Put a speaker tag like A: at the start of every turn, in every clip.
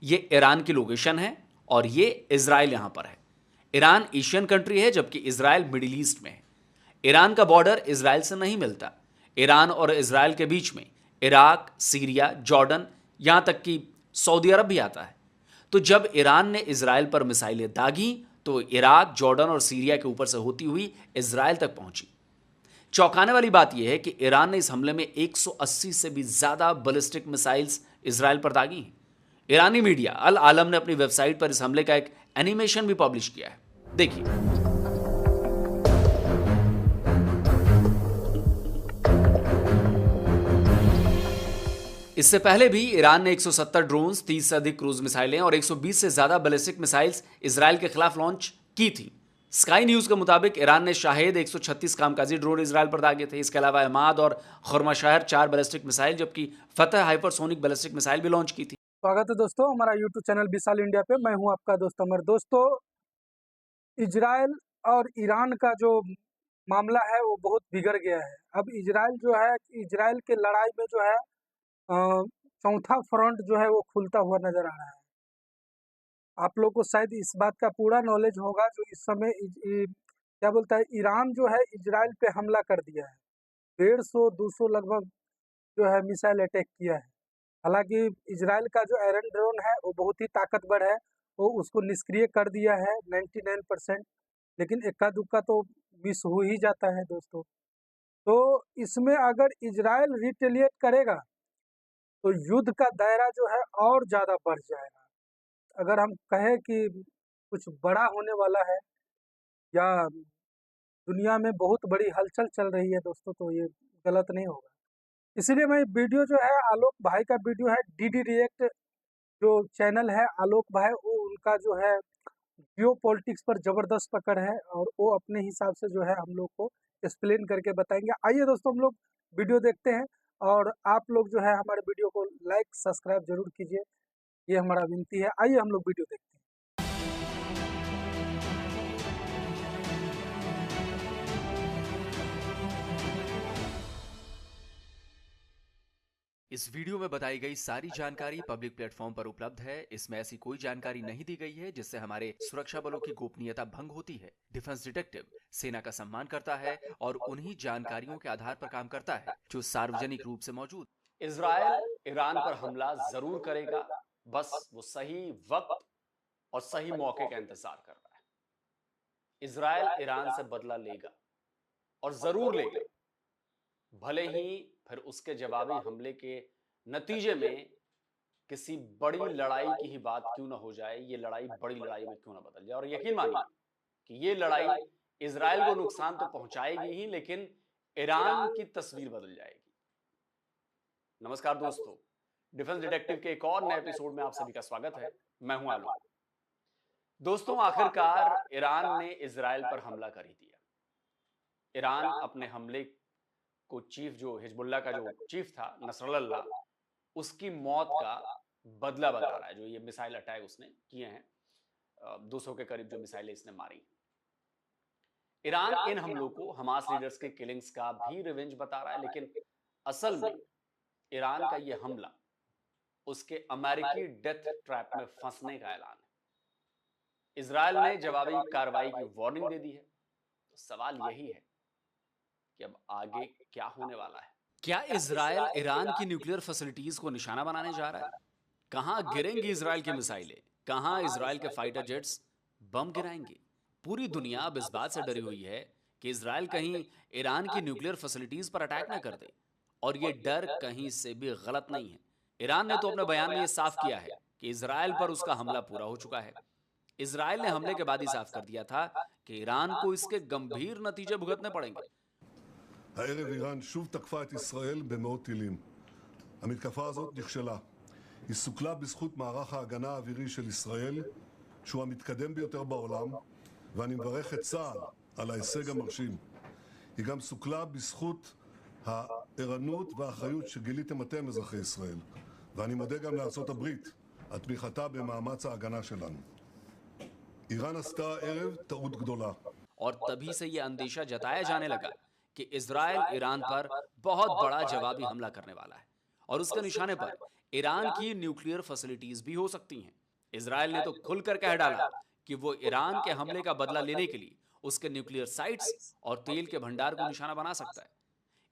A: ये ईरान की लोकेशन है और ये इजराइल यहां पर है। ईरान एशियन कंट्री है जबकि इजराइल मिडिल ईस्ट में है। ईरान का बॉर्डर इजराइल से नहीं मिलता। ईरान और इजराइल के बीच में इराक, सीरिया, जॉर्डन, यहां तक कि सऊदी अरब भी आता है। तो जब ईरान ने इजराइल पर मिसाइलें दागी तो इराक, जॉर्डन और सीरिया के ऊपर से होती हुई इजराइल तक पहुंची। चौंकाने वाली बात यह है कि ईरान ने इस हमले में 180 से भी ज्यादा बैलिस्टिक मिसाइल्स इजराइल पर दागी हैं। ईरानी मीडिया अल आलम ने अपनी वेबसाइट पर इस हमले का एक एनिमेशन भी पब्लिश किया है। देखिए। इससे पहले भी ईरान ने 170 ड्रोन्स, 30 से अधिक क्रूज मिसाइलें और 120 से ज्यादा बैलिस्टिक मिसाइल्स इजराइल के खिलाफ लॉन्च की थी। स्काई न्यूज के मुताबिक ईरान ने शाहेद 136 कामकाजी ड्रोन इजराइल पर दागे थे। इसके अलावा अहमाद और खुर्माशहर 4 बैलिस्टिक मिसाइल जबकि फतह हाइपरसोनिक बैलिस्टिक मिसाइल भी लॉन्च की थी।
B: स्वागत है दोस्तों हमारा यूट्यूब चैनल विशाल इंडिया पे। मैं हूं आपका दोस्त अमर। दोस्तों, इजराइल और ईरान का जो मामला है वो बहुत बिगड़ गया है। अब इजराइल जो है, इजराइल के लड़ाई में जो है चौथा फ्रंट जो है वो खुलता हुआ नजर आ रहा है। आप लोग को शायद इस बात का पूरा नॉलेज होगा जो इस समय क्या बोलता है, ईरान जो है इजराइल पे हमला कर दिया है। 150-200 लगभग जो है मिसाइल अटैक किया है। हालांकि इजराइल का जो आयरन ड्रोन है वो बहुत ही ताकतवर है, वो उसको निष्क्रिय कर दिया है 99%। लेकिन इक्का दुक्का तो मिस हो ही जाता है दोस्तों। तो इसमें अगर इजराइल रिटेलिएट करेगा तो युद्ध का दायरा जो है और ज़्यादा बढ़ जाएगा। अगर हम कहें कि कुछ बड़ा होने वाला है या दुनिया में बहुत बड़ी हलचल चल रही है दोस्तों, तो ये गलत नहीं होगा। इसीलिए मैं वीडियो जो है, आलोक भाई का वीडियो है, डीडी रिएक्ट जो चैनल है आलोक भाई, वो उनका जो है जियो पॉलिटिक्स पर जबरदस्त पकड़ है और वो अपने हिसाब से जो है हम लोग को एक्सप्लेन करके बताएंगे। आइए दोस्तों हम लोग वीडियो देखते हैं और आप लोग जो है हमारे वीडियो को लाइक सब्सक्राइब जरूर कीजिए, ये हमारा विनती है। आइए हम लोग वीडियो देखते हैं।
A: इस वीडियो में बताई गई सारी जानकारी पब्लिक प्लेटफॉर्म पर उपलब्ध है। इसमें ऐसी कोई जानकारी नहीं दी गई है जिससे हमारे सुरक्षा बलों की गोपनीयता भंग होती है। डिफेंस डिटेक्टिव सेना का सम्मान करता है और उन्हीं जानकारियों के आधार पर काम करता है जो सार्वजनिक रूप से मौजूद। इजराइल ईरान पर हमला जरूर करेगा, बस वो सही वक्त और सही मौके का इंतजार कर रहा है। इजराइल ईरान से बदला लेगा और जरूर लेगा, भले ही फिर उसके जवाबी हमले के नतीजे में किसी बड़ी लड़ाई की ही बात क्यों ना हो जाए, ये लड़ाई बड़ी लड़ाई में क्यों ना बदल जाए। और यकीन मानिए कि ये लड़ाई इजराइल को नुकसान तो पहुंचाएगी ही, लेकिन ईरान की तस्वीर बदल जाएगी। नमस्कार दोस्तों, डिफेंस डिटेक्टिव के एक और नए एपिसोड में आप सभी का स्वागत है। मैं हूं आलोक। दोस्तों, आखिरकार ईरान ने इजराइल पर हमला कर ही दिया। ईरान अपने हमले को चीफ, जो हिजबुल्लाह का जो चीफ था नसरल्लाह, उसकी मौत का बदला बता रहा है। जो ये मिसाइल अटैक उसने किए हैं, 200 के करीब जो मिसाइलें इसने मारी। ईरान इन हमलों को हमास लीडर्स के किलिंग्स का भी रिवेंज बता रहा है, लेकिन असल में ईरान का ये हमला उसके अमेरिकी डेथ ट्रैप में फंसने का ऐलान है। इजराइल ने जवाबी कार्रवाई की वार्निंग दे दी है। तो सवाल यही है कि अब आगे क्या होने वाला है। क्या इजराइल ईरान की न्यूक्लियर फैसिलिटीज को निशाना बनाने जा रहा है? कहां गिरेंगी इजराइल की मिसाइलें? कहां इजराइल के फाइटर जेट्स बम गिराएंगे? पूरी दुनिया अब इस बात से डरी हुई है कि इजराइल कहीं ईरान की न्यूक्लियर फैसिलिटीज पर अटैक न कर दे। और यह डर कहीं से भी गलत नहीं है। ईरान ने तो अपने बयान में यह साफ किया है कि इजराइल पर उसका हमला पूरा हो चुका है। इजराइल ने हमले के बाद ही साफ कर दिया था कि ईरान को इसके गंभीर नतीजे भुगतने पड़ेंगे।
C: הערב איראן שוב תקפה את ישראל במאות טילים. המתקפה הזאת נכשלה. היא סוכלה בזכות מערך ההגנה האווירי של ישראל, שהוא המתקדם ביותר בעולם, ואני מברך את צה"ל על ההישג המרשים. היא גם סוכלה בזכות הערנות והאחריות שגיליתם אתם, אזרחי ישראל. ואני מודה גם לארצות הברית על תמיכתה במאמץ ההגנה שלנו. איראן עשתה הערב טעות גדולה.
A: और तभी से यह अंदेशा जताया जाने लगा कि इजराइल ईरान पर बहुत बड़ा जवाबी हमला करने वाला है। और उसके निशाने पर ईरान की न्यूक्लियर फैसिलिटीज भी हो सकती हैं। इजराइल ने तो खुलकर कह डाला कि वो ईरान के हमले का बदला लेने के लिए उसके न्यूक्लियर साइट्स और तेल के भंडार को निशाना बना सकता है।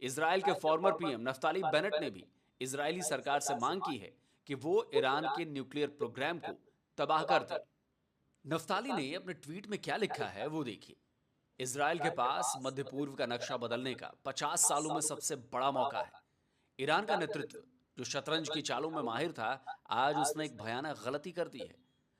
A: इजराइल के फॉर्मर पीएम नफ्ताली बेनेट ने भी इजरायली सरकार से मांग की है कि वो ईरान के न्यूक्लियर प्रोग्राम को तबाह कर दे। नफ्ताली ने अपने ट्वीट में क्या लिखा है वो देखिए। इजराइल के पास मध्य पूर्व का नक्शा बदलने का 50 सालों में सबसे बड़ा मौका है। ईरान का नेतृत्व, जो शतरंज की चालों में माहिर था, आज उसने एक भयानक गलती कर दी है।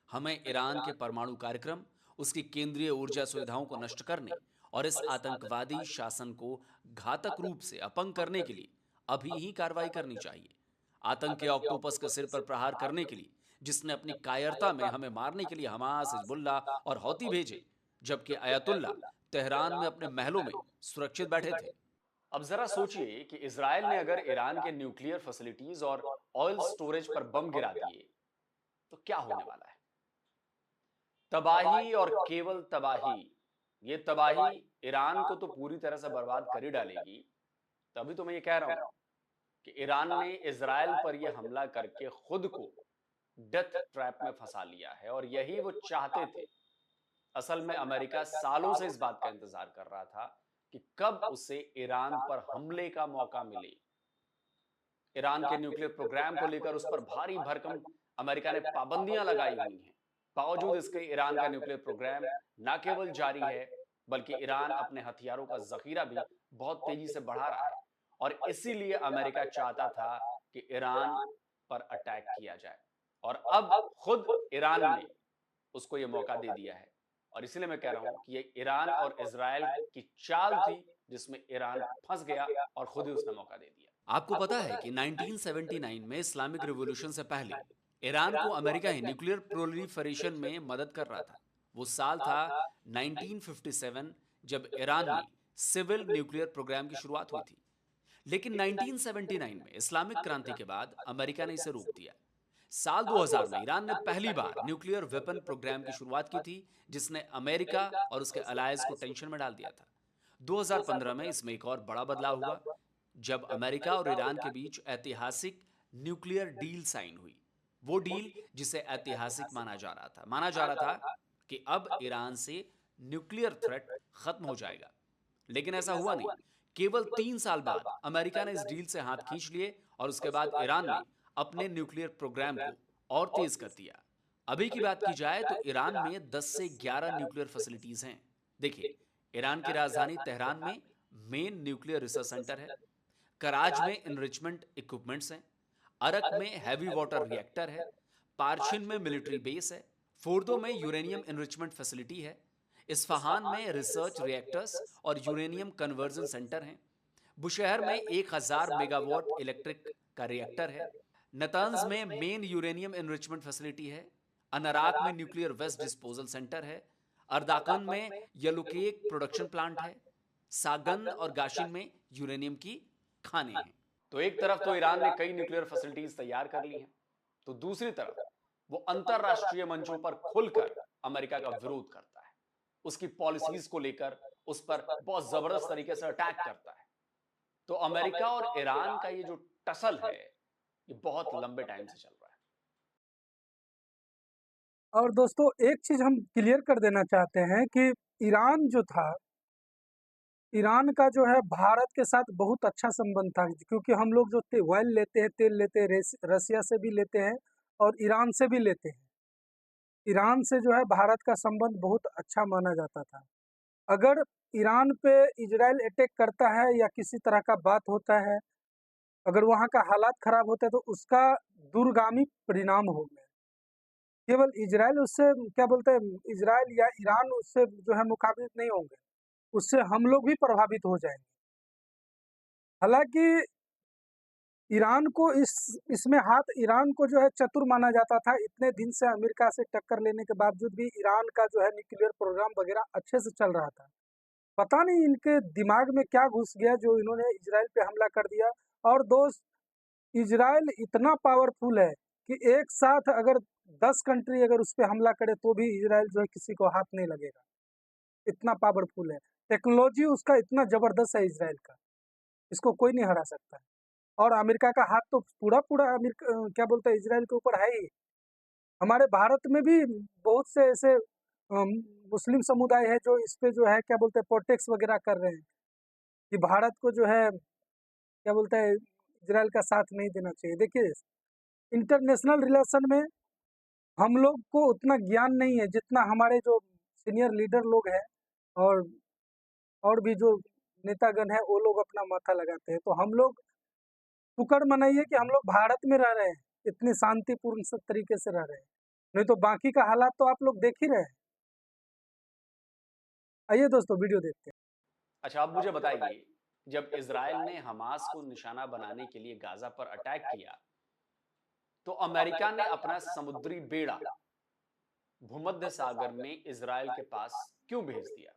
A: हमें ईरान के परमाणु कार्यक्रम, उसकी केंद्रीय ऊर्जा सुविधाओं को नष्ट करने और इस आतंकवादी शासन को घातक रूप से अपंग करने के लिए अभी ही कार्रवाई करनी चाहिए। आतंक के ऑक्टोपस के सिर पर प्रहार करने के लिए जिसने अपनी कायरता में हमें मारने के लिए हमास, हिजबुल्ला और हौती भेजे, जबकि अयतुल्ला तेहरान में अपने महलों में सुरक्षित बैठे थे। अब जरा सोचिए कि इजराइल ने अगर ईरान के न्यूक्लियर फैसिलिटीज और ऑयल स्टोरेज पर बम गिरा दिए तो क्या होने वाला है? तबाही और केवल तबाही। ये तबाही ईरान को तो पूरी तरह से बर्बाद कर ही डालेगी। तभी तो मैं ये कह रहा हूं कि ईरान ने इजराइल पर यह हमला करके खुद को डेथ ट्रैप में फंसा लिया है, और यही वो चाहते थे। असल में अमेरिका सालों से इस बात का इंतजार कर रहा था कि कब उसे ईरान पर हमले का मौका मिले। ईरान के न्यूक्लियर प्रोग्राम को लेकर उस पर भारी भरकम अमेरिका ने पाबंदियां लगाई हुई हैं। बावजूद इसके ईरान का न्यूक्लियर प्रोग्राम न केवल जारी है, बल्कि ईरान अपने हथियारों का जखीरा भी बहुत तेजी से बढ़ा रहा है, और इसीलिए अमेरिका चाहता था कि ईरान पर अटैक किया जाए, और अब खुद ईरान ने उसको यह मौका दे दिया है। और इसीलिए मैं कह रहा हूं कि ये ईरान और इजराइल की चाल थी, जिसमें ईरान फंस गया और खुद ही उसने मौका दे दिया। आपको पता है कि 1979 में इस्लामिक रिवॉल्यूशन से पहले ईरान को अमेरिका ही न्यूक्लियर प्रोलिफरेशन में मदद कर रहा था। वो साल था 1957, जब ईरान में सिविल न्यूक्लियर प्रोग्राम की शुरुआत हुई थी। लेकिन 1979 में इस्लामिक क्रांति के बाद अमेरिका ने इसे रोक दिया। साल 2000 में ईरान ने पहली बार न्यूक्लियर वेपन प्रोग्राम की शुरुआत की थी, जिसने अमेरिका और उसके अलायंस को टेंशन में डाल दिया था। 2015 में इसमें एक और बड़ा बदलाव हुआ, जब अमेरिका और ईरान के बीच ऐतिहासिक न्यूक्लियर डील साइन हुई। वो डील जिसे ऐतिहासिक माना जा रहा था कि अब ईरान से न्यूक्लियर थ्रेट खत्म हो जाएगा। लेकिन ऐसा हुआ नहीं। केवल 3 साल बाद अमेरिका ने इस डील से हाथ खींच लिए, और उसके बाद ईरान ने अपने न्यूक्लियर प्रोग्राम को और तेज कर दिया। अभी की बात की जाए तो ईरान में 10 से 11 न्यूक्लियर फैसिलिटीज हैं। देखिए, ईरान की राजधानी तेहरान में मेन न्यूक्लियर रिसर्च सेंटर है, कराज में इनरिचमेंट इक्विपमेंट्स हैं, अरक में हैवी वाटर रिएक्टर है, पार्शिन में मिलिट्री बेस है, फोर्दो में यूरेनियम इनरिचमेंट फैसिलिटी है, इस्फहान में रिसर्च रिएक्टर्स और यूरेनियम कन्वर्जन सेंटर हैं, बुशहर में 1000 मेगावाट इलेक्ट्रिक का रिएक्टर है, नतंज में मेन यूरेनियम एनरिचमेंट फैसिलिटी है, अनराक में न्यूक्लियर वेस्ट डिस्पोजल सेंटर है, अर्दाकन में येलोकेक प्रोडक्शन प्लांट है, सागन और गाशिन में यूरेनियम की खाने हैं। तो एक तरफ तो ईरान ने कई न्यूक्लियर फैसिलिटीज तैयार कर ली हैं, तो दूसरी तरफ वो अंतरराष्ट्रीय मंचों पर खुलकर अमेरिका का विरोध करता है, उसकी पॉलिसीज को लेकर उस पर बहुत जबरदस्त तरीके से अटैक करता है। तो अमेरिका और ईरान का ये जो टसल है, ये बहुत लंबे टाइम से चल रहा है।
B: और दोस्तों, एक चीज हम क्लियर कर देना चाहते हैं कि ईरान जो था, ईरान का जो है भारत के साथ बहुत अच्छा संबंध था, क्योंकि हम लोग जो ऑयल लेते हैं, तेल लेते हैं, रसिया से भी लेते हैं और ईरान से भी लेते हैं। ईरान से जो है भारत का संबंध बहुत अच्छा माना जाता था। अगर ईरान पे इजराइल अटैक करता है या किसी तरह का बात होता है, अगर वहाँ का हालात खराब होते हैं, तो उसका दूरगामी परिणाम होंगे। केवल इजराइल उससे क्या बोलते हैं, इजराइल या ईरान उससे जो है मुकाबिल नहीं होंगे, उससे हम लोग भी प्रभावित हो जाएंगे। हालांकि ईरान को इसमें हाथ, ईरान को जो है चतुर माना जाता था। इतने दिन से अमेरिका से टक्कर लेने के बावजूद भी ईरान का जो है न्यूक्लियर प्रोग्राम वगैरह अच्छे से चल रहा था। पता नहीं इनके दिमाग में क्या घुस गया जो इन्होंने इजराइल पे हमला कर दिया। और दोस्त, इजराइल इतना पावरफुल है कि एक साथ अगर 10 कंट्री अगर उस पर हमला करे तो भी इजराइल जो है किसी को हाथ नहीं लगेगा। इतना पावरफुल है, टेक्नोलॉजी उसका इतना जबरदस्त है इजराइल का, इसको कोई नहीं हरा सकता है। और अमेरिका का हाथ तो पूरा अमेरिका क्या बोलते हैं इजराइल के ऊपर है ही। हमारे भारत में भी बहुत से ऐसे मुस्लिम समुदाय है जो इस पे जो है क्या बोलते हैं प्रोटेक्स वगैरह कर रहे हैं कि भारत को जो है क्या बोलते हैं इजराइल का साथ नहीं देना चाहिए। देखिए इंटरनेशनल रिलेशन में हम लोग को उतना ज्ञान नहीं है जितना हमारे जो सीनियर लीडर लोग हैं और और भी जो नेतागण है वो लोग अपना माथा लगाते हैं। तो हम लोग शुक्र मनाइए कि हम लोग भारत में रह रहे हैं, इतने शांतिपूर्ण सब तरीके से रह रहे हैं, नहीं तो बाकी का हालात तो आप लोग देख ही रहे हैं। आइए दोस्तों वीडियो देखते हैं।
D: अच्छा, आप मुझे बताइए, जब इजराइल ने हमास को निशाना बनाने के लिए गाजा पर अटैक किया तो अमेरिका ने अपना समुद्री बेड़ा भूमध्य सागर में इजराइल के पास क्यों भेज दिया?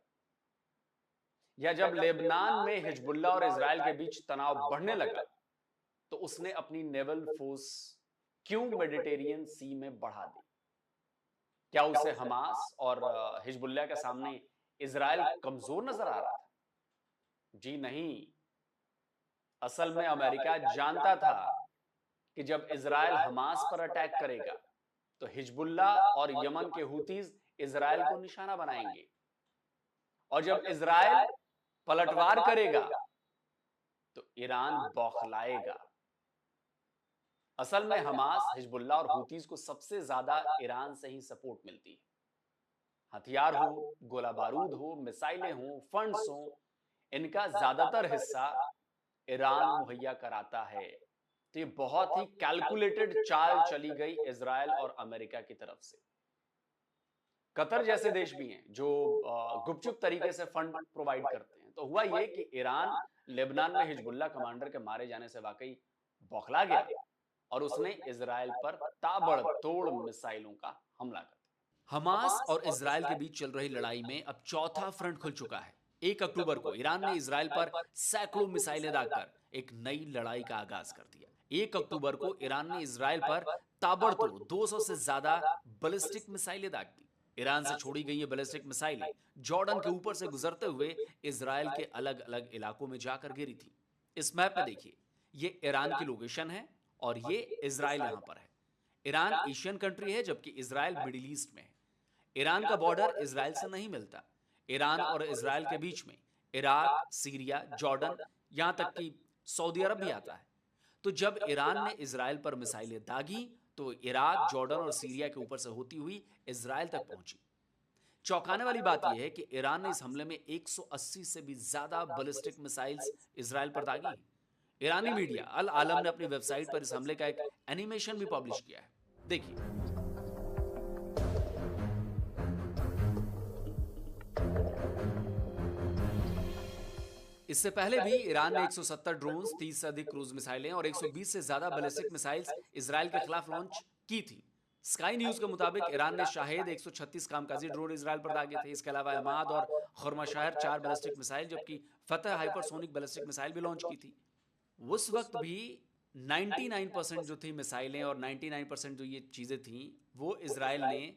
D: या जब लेबनान में हिजबुल्लाह और इजराइल के बीच तनाव बढ़ने लगा तो उसने अपनी नेवल फोर्स क्यों मेडिटेरियन सी में बढ़ा दी? क्या उसे हमास और हिजबुल्लाह के सामने इजराइल कमजोर नजर आ रहा था? जी नहीं। असल में अमेरिका जानता था कि जब इजराइल हमास पर अटैक करेगा तो हिजबुल्लाह और यमन के हुतीज इजराइल को निशाना बनाएंगे, और जब इजराइल पलटवार करेगा तो ईरान बौखलाएगा। असल में हमास, हिजबुल्लाह और हुतीज को सबसे ज्यादा ईरान से ही सपोर्ट मिलती है। हथियार हो, गोला बारूद हो, मिसाइलें हो, फंड्स हो, इनका ज्यादातर हिस्सा ईरान मुहैया कराता है। तो ये बहुत ही कैलकुलेटेड चाल चली गई इजराइल और अमेरिका की तरफ से। कतर जैसे देश भी हैं जो गुपचुप तरीके से फंड प्रोवाइड करते हैं। तो हुआ ये कि ईरान लेबनान में हिजबुल्लाह कमांडर के मारे जाने से वाकई बौखला गया और उसने इजराइल पर ताबड़तोड़ मिसाइलों का हमला कर दिया।
A: हमास और इजराइल के बीच चल रही लड़ाई में अब चौथा फ्रंट खुल चुका है। 1 अक्टूबर को ईरान ने इजराइल पर सैकड़ों मिसाइलें दागकर एक नई लड़ाई का आगाज कर दिया। 1 अक्टूबर को ईरान ने इजराइल पर ताबड़तोड़ 200 से ज्यादा बैलिस्टिक मिसाइलें दाग दी। ईरान से छोड़ी गई ये बैलिस्टिक मिसाइलें जॉर्डन के ऊपर से गुजरते हुए इजराइल के अलग अलग इलाकों में जाकर गिरी थी। इस मैप में देखिए, ये ईरान की लोकेशन है और ये इजराइल यहां पर है। ईरान एशियन कंट्री है जबकि इजराइल मिडिल ईस्ट में है। ईरान का बॉर्डर इजराइल से नहीं मिलता। ईरान और इजराइल के बीच में इराक, सीरिया, जॉर्डन, यहां तक कि सऊदी अरब भी आता है। तो जब ईरान ने इजराइल पर मिसाइलें दागी तो इराक, जॉर्डन और सीरिया के ऊपर से होती हुई इजराइल तक पहुंची। चौंकाने वाली बात यह है कि ईरान ने इस हमले में 180 से भी ज्यादा बैलिस्टिक मिसाइल्स इजराइल पर दागी। ईरानी मीडिया अल आलम ने अपनी वेबसाइट पर इस हमले का एक एनिमेशन भी पब्लिश किया है, देखिए। इससे पहले भी ईरान ने 170 ड्रोन्स, 30 से अधिक क्रूज मिसाइलें और 120 से ज्यादा बैलिस्टिक मिसाइल्स इजराइल के खिलाफ लॉन्च की थी। स्काई न्यूज के मुताबिक ईरान ने शाहेद 136 कामकाजी ड्रोन इजराइल पर दागे थे। इसके अलावा अहमाद और खुर्मशाहर 4 बैलिस्टिक मिसाइल जबकि फतह हाइपरसोनिक बैलिस्टिक मिसाइल भी लॉन्च की थी। उस वक्त भी 99% जो थी मिसाइलें और 99% जो ये चीजें थी वो इजराइल ने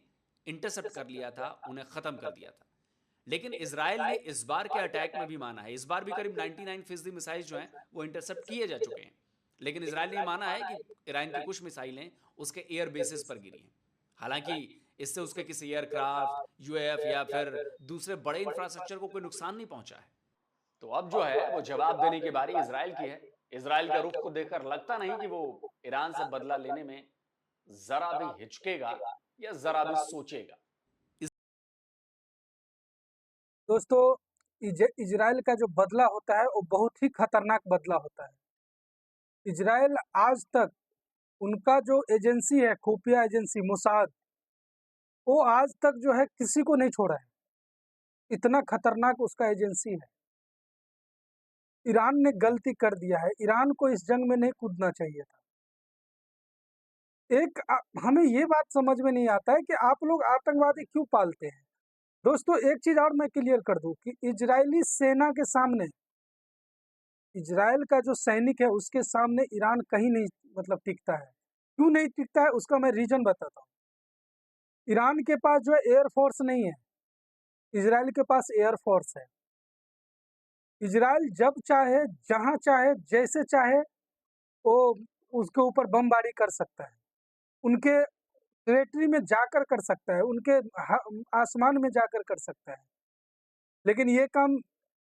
A: इंटरसेप्ट कर लिया था, उन्हें खत्म कर दिया था। लेकिन इजराइल ने इस बार के अटैक में भी माना है, इस बार भी करीब 99% मिसाइल जो हैं वो इंटरसेप्ट किए जा चुके हैं। लेकिन इजराइल ने माना है कि ईरान की कुछ मिसाइलें उसके एयर बेसिस पर गिरी हैं। हालांकि इससे उसके किसी एयरक्राफ्ट, यूएफ या फिर दूसरे बड़े इंफ्रास्ट्रक्चर को कोई नुकसान नहीं पहुंचा है।
D: तो अब जो है वो जवाब देने की बारी इजराइल की है। इजराइल का रुख को देखकर लगता नहीं कि वो ईरान से बदला लेने में जरा भी हिचकेगा या जरा भी सोचेगा।
B: दोस्तों इजराइल का जो बदला होता है वो बहुत ही खतरनाक बदला होता है। इजराइल आज तक उनका जो एजेंसी है, खुफिया एजेंसी मोसाद, वो आज तक जो है किसी को नहीं छोड़ा है। इतना खतरनाक उसका एजेंसी है। ईरान ने गलती कर दिया है, ईरान को इस जंग में नहीं कूदना चाहिए था। हमें ये बात समझ में नहीं आता है कि आप लोग आतंकवादी क्यों पालते हैं। दोस्तों एक चीज और मैं क्लियर कर दूं कि इजरायली सेना के सामने, इजराइल का जो सैनिक है उसके सामने ईरान कहीं नहीं मतलब टिकता है। क्यों नहीं टिकता है उसका मैं रीजन बताता हूँ। ईरान के पास जो है एयरफोर्स नहीं है, इजराइल के पास एयरफोर्स है। इजराइल जब चाहे, जहां चाहे, जैसे चाहे वो उसके ऊपर बमबारी कर सकता है, उनके टेरिटरी में जाकर कर सकता है, उनके आसमान में जाकर कर सकता है, लेकिन ये काम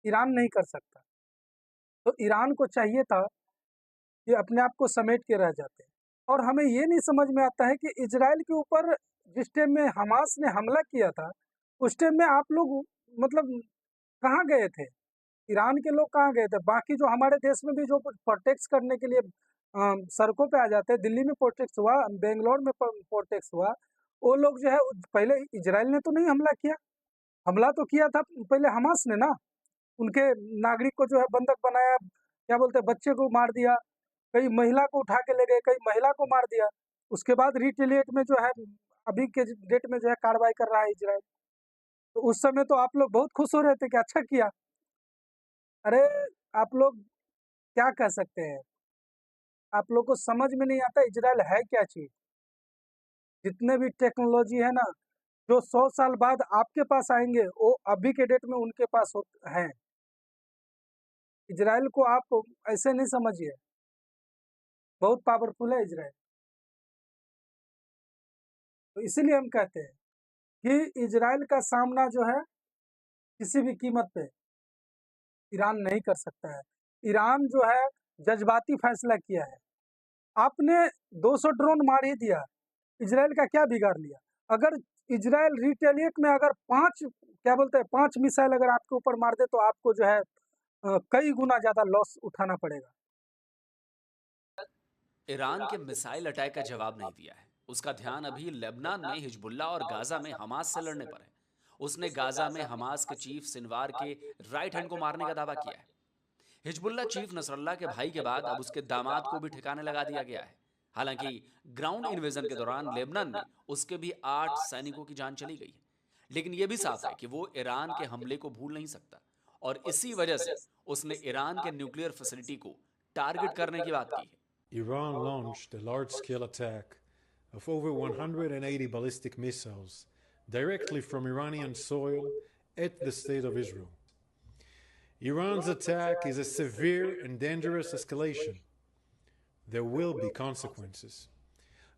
B: ईरान नहीं कर सकता। तो ईरान को चाहिए था कि अपने आप को समेट के रह जाते। और हमें ये नहीं समझ में आता है कि इजराइल के ऊपर जिस टाइम में हमास ने हमला किया था, उस टाइम में आप लोग मतलब कहाँ गए थे? ईरान के लोग कहाँ गए थे? बाकी जो हमारे देश में भी जो प्रोटेक्ट करने के लिए सड़कों पे आ जाते हैं, दिल्ली में प्रोटेक्ट हुआ, बेंगलोर में प्रोटेक्ट हुआ, वो लोग जो है पहले इजराइल ने तो नहीं हमला किया, हमला तो किया था पहले हमास ने ना। उनके नागरिक को जो है बंधक बनाया, क्या बोलते हैं, बच्चे को मार दिया, कई महिला को उठा के ले गए, कई महिला को मार दिया। उसके बाद रिटेलिएट में जो है अभी के डेट में जो है कार्रवाई कर रहा है इजराइल। तो उस समय तो आप लोग बहुत खुश हो रहे थे कि अच्छा किया। अरे आप लोग क्या कह सकते हैं? आप लोग को समझ में नहीं आता इजराइल है क्या चीज। जितने भी टेक्नोलॉजी है ना, जो 100 साल बाद आपके पास आएंगे, वो अभी के डेट में उनके पास हैं। इजराइल को आप ऐसे नहीं समझिए, बहुत पावरफुल है इजराइल। तो इसीलिए हम कहते हैं कि इजराइल का सामना जो है किसी भी कीमत पे ईरान नहीं कर सकता है। ईरान जो है जज्बाती फैसला किया है। आपने 200 ड्रोन मार ही दिया, इजराइल का क्या बिगाड़ लिया? अगर इजराइल रिटेलिएट में अगर 5 क्या बोलते हैं 5 मिसाइल अगर आपके ऊपर मार दे, तो आपको जो है कई गुना ज्यादा लॉस उठाना पड़ेगा।
D: ईरान के मिसाइल अटैक का जवाब नहीं दिया है। उसका ध्यान अभी लेबनान में हिजबुल्ला और गाजा में हमास से लड़ने पर है। उसने गाजा में हमास के चीफ सिनवार के राइट हैंड को मारने का दावा किया है। हिजबुल्ला चीफ नसरल्ला के भाई के बाद अब उसके दामाद को भी ठिकाने लगा दिया गया है। हालांकि ग्राउंड इन्वेजन के दौरान लेबनान में उसके भी 8 सैनिकों की जान चली गई है। लेकिन यह भी साफ है कि वो ईरान के हमले को भूल नहीं सकता और इसी वजह से उसने ईरान के न्यूक्लियर फैसिलिटी को टारगेट करने की बात की है।
E: Iran launched a large-scale attack of over 180 ballistic missiles directly from Iranian soil at the State of Israel. Iran's attack is a severe and dangerous escalation. There will be consequences.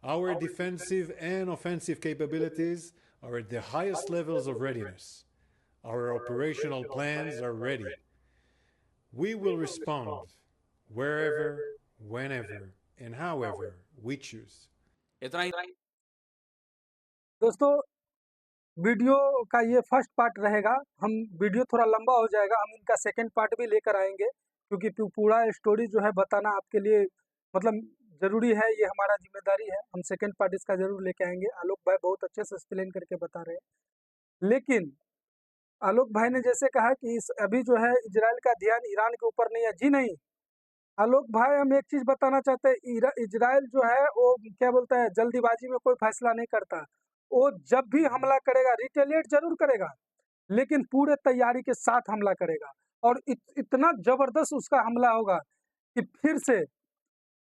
E: Our defensive and offensive capabilities are at the highest levels of readiness. Our operational plans are ready. We will respond wherever, whenever and however we choose.
D: इतना ही
B: दोस्तों, video का ये first part रहेगा। हम video थोड़ा लंबा हो जाएगा, हम इनका सेकंड पार्ट भी लेकर आएंगे, क्योंकि पूरा स्टोरी जो है बताना आपके लिए मतलब ज़रूरी है, ये हमारा जिम्मेदारी है। हम सेकंड पार्ट इसका ज़रूर लेके आएंगे। आलोक भाई बहुत अच्छे से एक्सप्लेन करके बता रहे हैं। लेकिन आलोक भाई ने जैसे कहा कि अभी जो है इजराइल का ध्यान ईरान के ऊपर नहीं है। जी नहीं, आलोक भाई हम एक चीज़ बताना चाहते हैं, इजराइल जो है वो क्या बोलता है, जल्दीबाजी में कोई फैसला नहीं करता। वो जब भी हमला करेगा रिटेलिएट जरूर करेगा, लेकिन पूरे तैयारी के साथ हमला करेगा। और इतना जबरदस्त उसका हमला होगा कि फिर से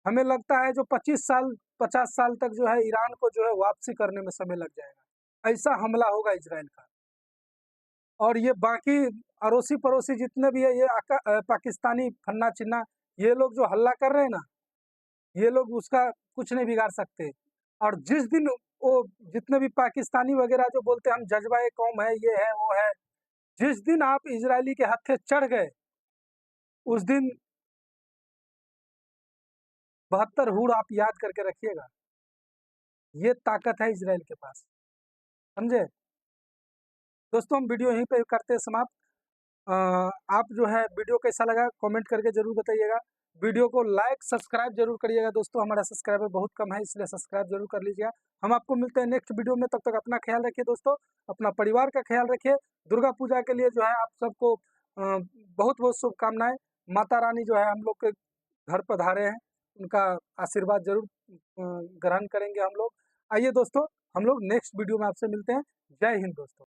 B: हमें लगता है जो 50 साल तक जो है ईरान को जो है वापसी करने में समय लग जाएगा। ऐसा हमला होगा इजराइल का। और ये बाकी अड़ोसी पड़ोसी जितने भी है, ये पाकिस्तानी फन्ना चिन्ना, ये लोग जो हल्ला कर रहे हैं ना, ये लोग उसका कुछ नहीं बिगाड़ सकते। और जिस दिन वो जितने भी पाकिस्तानी वगैरह जो बोलते हैं हम जज्बा कौम है, ये है वो है, जिस दिन आप इजरायली के हत्थे चढ़ गए, उस दिन 72 हुड़ आप याद करके रखिएगा। ये ताकत है इजराइल के पास, समझे दोस्तों। हम वीडियो यहीं पे करते हैं समाप्त। आप जो है वीडियो कैसा लगा कमेंट करके जरूर बताइएगा। वीडियो को लाइक सब्सक्राइब जरूर करिएगा दोस्तों। हमारा सब्सक्राइबर बहुत कम है, इसलिए सब्सक्राइब जरूर कर लीजिएगा। हम आपको मिलते हैं नेक्स्ट वीडियो में। तब तक अपना ख्याल रखिए दोस्तों, अपना परिवार का ख्याल रखिए। दुर्गा पूजा के लिए जो है आप सबको बहुत बहुत शुभकामनाएं। माता रानी जो है हम लोग के घर पधारे हैं, उनका आशीर्वाद जरूर ग्रहण करेंगे हम लोग। आइए दोस्तों, हम लोग नेक्स्ट वीडियो में आपसे मिलते हैं। जय हिंद दोस्तों।